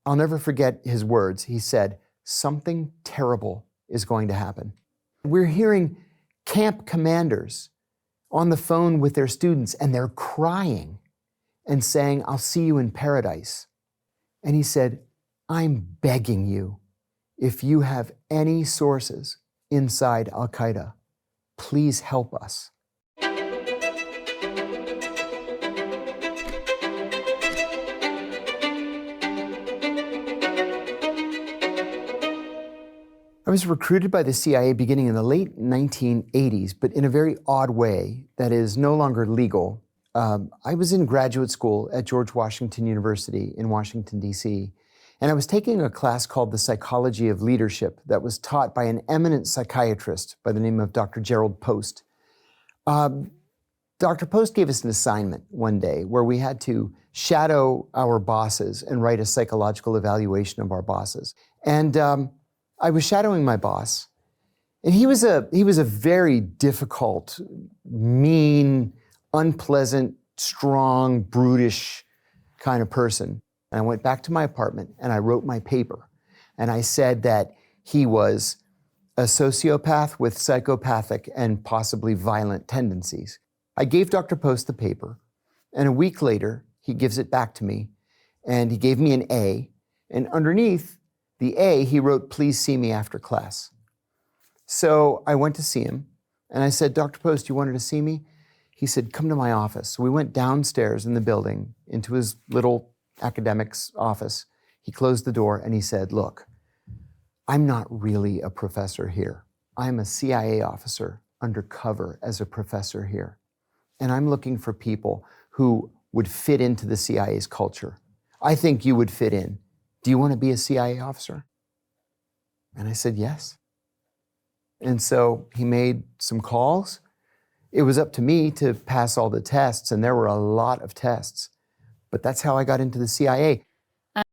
I'll never forget his words. He said, "Something terrible is going to happen." We're hearing camp commanders on the phone with their students, and they're crying and saying, "I'll see you in paradise." And he said, "I'm begging you, if you have any sources inside Al-Qaeda, please help us." I was recruited by the CIA beginning in the late 1980s, but in a very odd way that is no longer legal. I was in graduate school at George Washington University in Washington, D.C., and I was taking a class called The Psychology of Leadership that was taught by an eminent psychiatrist by the name of Dr. Gerald Post. Dr. Post gave us an assignment one day where we had to shadow our bosses and write a psychological evaluation of our bosses. And I was shadowing my boss, and he was a very difficult, mean, unpleasant, strong, brutish kind of person. And I went back to my apartment and I wrote my paper. And I said that he was a sociopath with psychopathic and possibly violent tendencies. I gave Dr. Post the paper, and a week later, he gives it back to me, and he gave me an A, and underneath the A, he wrote, "Please see me after class." So I went to see him, and I said, "Dr. Post, you wanted to see me?" He said, "Come to my office." So we went downstairs in the building into his little academic's office. He closed the door and he said, "Look, I'm not really a professor here. I'm a CIA officer undercover as a professor here. And I'm looking for people who would fit into the CIA's culture. I think you would fit in. Do you want to be a CIA officer?" And I said, "Yes." And so he made some calls. It was up to me to pass all the tests, and there were a lot of tests. But that's how I got into the CIA.